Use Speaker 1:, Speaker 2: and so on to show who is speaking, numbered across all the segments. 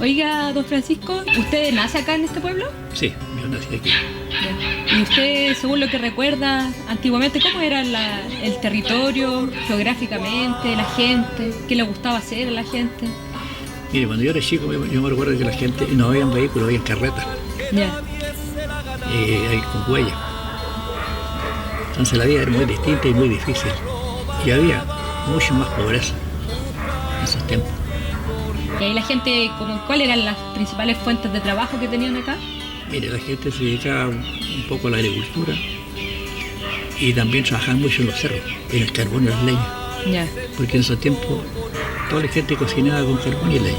Speaker 1: Oiga, don Francisco, ¿usted nace acá en este pueblo?
Speaker 2: Sí, yo nací aquí.
Speaker 1: Ya. ¿Y usted, según lo que recuerda, antiguamente, cómo era el territorio, geográficamente, la gente? ¿Qué le gustaba hacer a la gente?
Speaker 2: Mire, cuando yo era chico, yo me recuerdo que la gente no había vehículos, había carretas.
Speaker 1: Ya.
Speaker 2: Ahí con huellas. Entonces la vida era muy distinta y muy difícil. Y había mucho más pobreza en esos tiempos.
Speaker 1: Y ahí la gente, ¿cuáles eran las principales fuentes de trabajo que tenían acá?
Speaker 2: Mire, la gente se dedicaba un poco a la agricultura y también trabajaban mucho en los cerros, en el carbón y las leñas.
Speaker 1: Ya.
Speaker 2: Porque en esos tiempos toda la gente cocinaba con carbón y leña.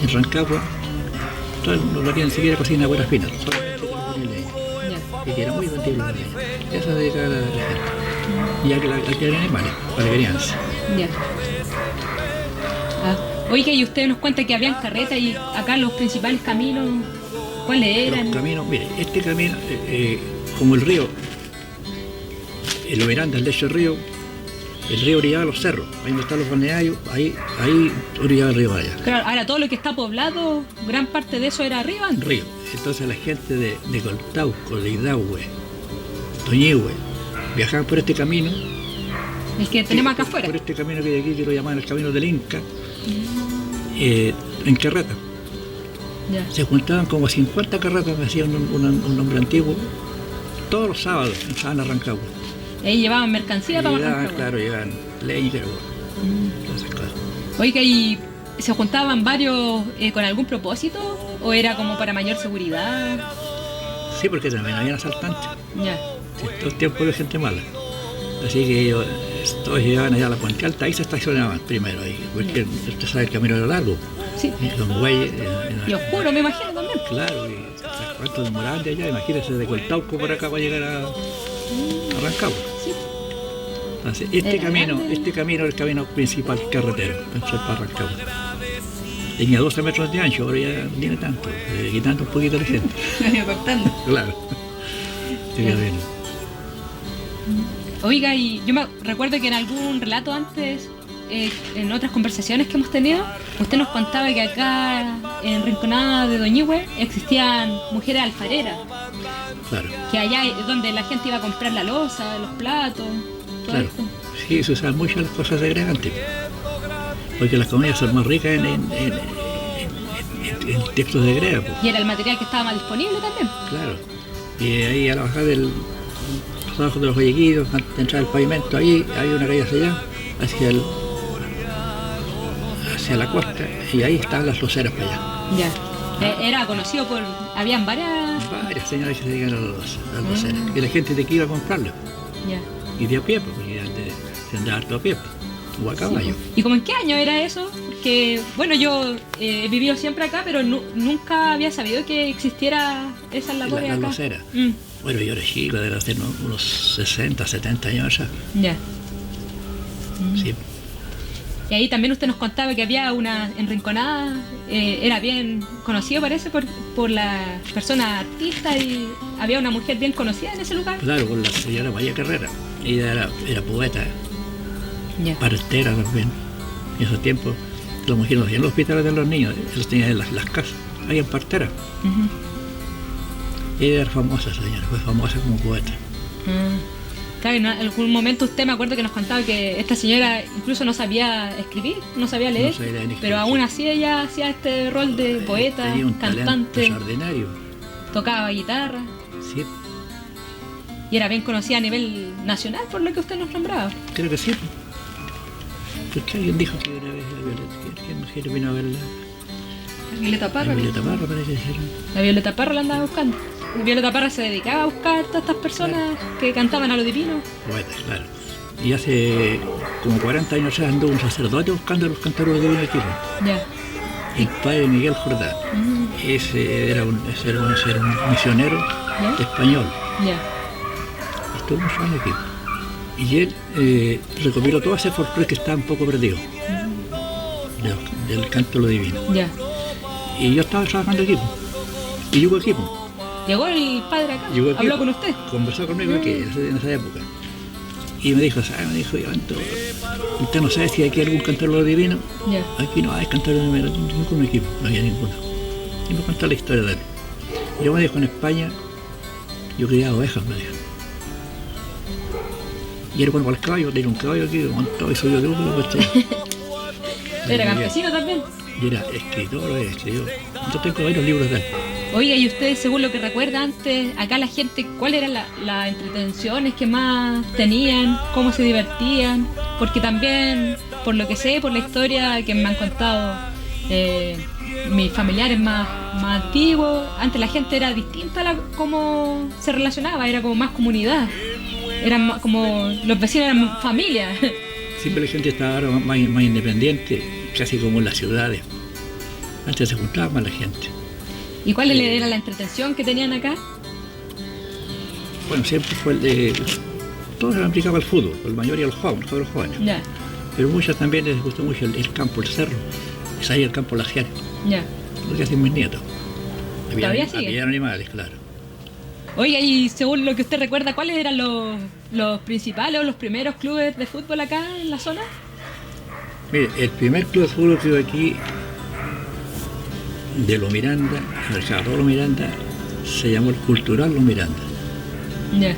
Speaker 2: En Rancagua no había ni siquiera cocina buena fina, solamente carbón y leña.
Speaker 1: Ya.
Speaker 2: Y que era muy vendible la leña. Eso se dedicaba la gente. Y a criar animales, para crianza.
Speaker 1: Ya. Oiga, y usted nos cuenta que habían carretas y acá los principales caminos, ¿cuáles eran?
Speaker 2: Los caminos, mire, este camino, como el río, en lo Miranda, el lecho del río, el río orillaba los cerros, ahí donde están los balnearios, ahí orillaba el río para allá.
Speaker 1: Claro, ahora todo lo que está poblado, gran parte de eso era arriba.
Speaker 2: Río. Entonces la gente de Coltauco, de Hidahue, Toñihue, viajaban por este camino.
Speaker 1: El que tenemos acá afuera.
Speaker 2: Por este camino que hay aquí, que lo llaman el camino del Inca, en carreta.
Speaker 1: Ya.
Speaker 2: Se juntaban como 50 carretas, me hacían un nombre antiguo, todos los sábados entraban a Rancagua.
Speaker 1: Y ahí llevaban mercancía para Rancagua.
Speaker 2: Claro, llevaban leña y carbón, todas esas cosas.
Speaker 1: Oiga, ¿y se juntaban varios con algún propósito? ¿O era como para mayor seguridad?
Speaker 2: Sí, porque también habían asaltantes.
Speaker 1: Ya.
Speaker 2: Sí, todo el tiempo había gente mala. Así que ellos todos llegaban allá a la Puente Alta, ahí se estacionaban primero, ahí, porque usted sabe el camino era largo.
Speaker 1: Sí.
Speaker 2: Con güeyes.
Speaker 1: Y oscuro, me imagino también.
Speaker 2: Claro, y cuánto demoraban de allá, imagínense de Coltauco por acá para llegar a Rancagua.
Speaker 1: Sí.
Speaker 2: Entonces, este camino es el camino principal carretero, para Rancagua. Tenía 12 metros de ancho, ahora ya no tiene tanto, quitando un poquito la gente.
Speaker 1: Cortando.
Speaker 2: Claro. Sí, bien.
Speaker 1: Oiga, y yo me recuerdo que en algún relato antes, en otras conversaciones que hemos tenido, usted nos contaba que acá en Rinconada de Doñihue existían mujeres alfareras.
Speaker 2: Claro.
Speaker 1: Que allá es donde la gente iba a comprar la loza, los platos, todo
Speaker 2: Claro.
Speaker 1: esto.
Speaker 2: Sí, se usan mucho las cosas segregantes. Porque las comidas son más ricas en textos de grega. Pues.
Speaker 1: Y era el material que estaba más disponible también.
Speaker 2: Claro. Y ahí a la bajada los abajo de los galleguitos, antes de entrar al pavimento, ahí hay una calle hacia allá, hacia la costa, y ahí estaban las loceras para allá.
Speaker 1: Ya. Era conocido por... Habían varias
Speaker 2: señoras que se dedican a las loceras. Y la gente de aquí iba a comprarlo.
Speaker 1: Ya.
Speaker 2: Y de a pie, porque se andaba harto a pie, o a caballo.
Speaker 1: Sí. ¿Y como en qué año era eso? Porque, bueno, yo he vivido siempre acá, pero nunca había sabido que existiera esas labores acá.
Speaker 2: La locera. Bueno, yo era chico, debe hacer unos 60, 70 años ya.
Speaker 1: Ya.
Speaker 2: Sí.
Speaker 1: Y ahí también usted nos contaba que había una en Rinconada, era bien conocido parece por las personas artistas y había una mujer bien conocida en ese lugar.
Speaker 2: Claro, con la señora María Carrera. Ella era poeta,
Speaker 1: Ya.
Speaker 2: partera también. En esos tiempos las mujeres no hacían los hospitales de los niños, los tenían en las casas, había parteras. Ella era famosa, señora, fue famosa como poeta.
Speaker 1: Claro, en algún momento usted me acuerdo que nos contaba que esta señora incluso no sabía escribir, no sabía leer, pero aún así ella hacía este rol de poeta,
Speaker 2: tenía un
Speaker 1: cantante,
Speaker 2: extraordinario.
Speaker 1: tocaba guitarra.
Speaker 2: Sí.
Speaker 1: Y era bien conocida a nivel nacional por lo que usted nos nombraba.
Speaker 2: Creo que sí. Porque alguien dijo que una vez la Violeta, ¿quién mujer vino a verla?
Speaker 1: Violeta Parra.
Speaker 2: La Violeta Parra parece ser.
Speaker 1: La Violeta Parra la andaba buscando. Violeta Parra se dedicaba a buscar a todas estas personas que cantaban a lo divino.
Speaker 2: Poetas, claro. Y hace como 40 años atrás anduvo un sacerdote buscando a los cantadores divinos aquí.
Speaker 1: Ya.
Speaker 2: El padre Miguel Jordán. Ese era un misionero español.
Speaker 1: Ya.
Speaker 2: Estuvo muchos años aquí. Y él recopiló todo ese folclore que estaba un poco perdido. Del canto a lo divino.
Speaker 1: Ya.
Speaker 2: Y yo estaba trabajando aquí. Y llegó aquí.
Speaker 1: Llegó el padre acá,
Speaker 2: Llegó aquí,
Speaker 1: habló con usted.
Speaker 2: Conversó conmigo aquí en esa época. Y me dijo, ¿sabes? Me dijo, Iván, ¿usted no sabe si aquí hay algún cantor divino?
Speaker 1: Ya.
Speaker 2: Aquí no hay cantores de ningún equipo, no había ninguno. Y me contó la historia de él. Yo me dijo, en España, yo criaba ovejas, me dijo. Y era bueno para el caballo, tenía un caballo aquí, montado y subió de uno, pues.
Speaker 1: ¿Era campesino también?
Speaker 2: Y era escritor, escribió. Yo tengo varios libros de él.
Speaker 1: Oiga, y usted, según lo que recuerda antes, acá la gente, ¿cuáles eran las entretenciones que más tenían? ¿Cómo se divertían? Porque también, por lo que sé, por la historia que me han contado mis familiares más antiguos, antes la gente era distinta a cómo se relacionaba, era como más comunidad. Eran como, los vecinos eran familia.
Speaker 2: Siempre la gente estaba ahora más independiente, casi como en las ciudades. Antes se juntaba más la gente.
Speaker 1: ¿Y cuál era la entretención que tenían acá?
Speaker 2: Bueno, siempre fue el de... Todos se aplicaba al fútbol, la mayoría de los jóvenes.
Speaker 1: Ya.
Speaker 2: Pero muchos también les gustó mucho el campo, el cerro. Y salir al campo lajear.
Speaker 1: Ya.
Speaker 2: Lo que hacen mis nietos.
Speaker 1: ¿Todavía sigue?
Speaker 2: Había animales, claro.
Speaker 1: Oiga, y según lo que usted recuerda, ¿cuáles eran los principales o los primeros clubes de fútbol acá en la zona?
Speaker 2: Mire, el primer club de fútbol que hubo aquí, de Los Miranda, el Cerro Los Miranda, se llamó el Cultural Los Miranda.
Speaker 1: Ya.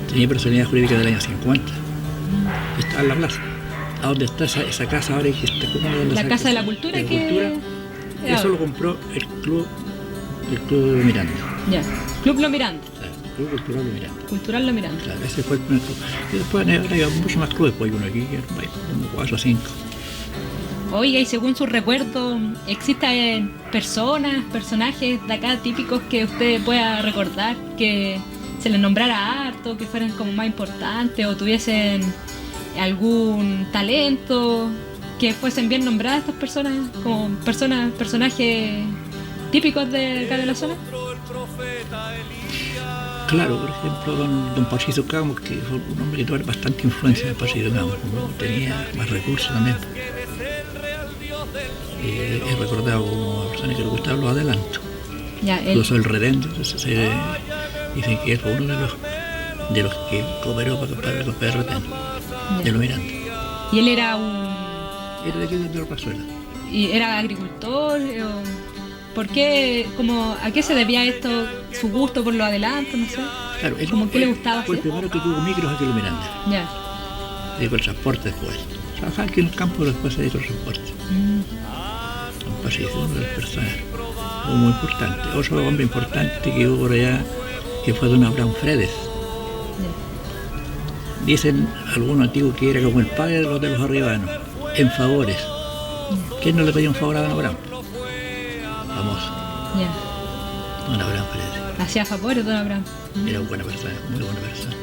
Speaker 2: Tenía personalidad jurídica del año 50. Estaba en la plaza. ¿A dónde está esa casa ahora? Que está como
Speaker 1: la Casa de la Cultura
Speaker 2: Eso lo compró el club Los Miranda.
Speaker 1: Ya. Club Los Miranda.
Speaker 2: El Club Cultural Los Miranda.
Speaker 1: Cultural Los Miranda.
Speaker 2: Claro, ese fue el primer club. Y después había muchos más clubes, pues hay uno aquí, hay como 4 o 5.
Speaker 1: Oiga, y según su recuerdo, ¿existen personajes de acá típicos que usted pueda recordar, que se les nombrara harto, que fueran como más importantes o tuviesen algún talento, que fuesen bien nombradas estas personas como personajes típicos de acá de la zona?
Speaker 2: Claro, por ejemplo, don Pachito Camos, que fue un hombre que tuvo bastante influencia de Pachito Camos, ¿no? Tenía más recursos también. Es recordado como persona que le gustaban los adelantos. Incluso el Redendo, dicen que fue uno de los que cooperó para recuperar el Redendo, de Los Miranda.
Speaker 1: ¿Y él era
Speaker 2: Era de aquí de la Pazuela.
Speaker 1: ¿Y era agricultor? ¿Por qué? ¿A qué se debía esto? ¿Su gusto por los adelantos? No sé.
Speaker 2: Claro,
Speaker 1: ¿Qué le gustaba
Speaker 2: fue
Speaker 1: hacer?
Speaker 2: el primero que tuvo micros aquí en Los Miranda.
Speaker 1: Ya.
Speaker 2: Se dedicó al transporte después. Trabajaba aquí en el campo, pero después se dedicó al transporte. Don Pachito, una de las personas muy importante. Otro hombre importante que hubo por allá, que fue don Abraham Fredes. Dicen algunos antiguos que era como el padre de los arribanos, en favores. ¿Quién no le pedía un favor a don Abraham? Famoso.
Speaker 1: Ya.
Speaker 2: Don Abraham Fredes.
Speaker 1: Hacía favores, don Abraham.
Speaker 2: Era una buena persona, muy buena persona.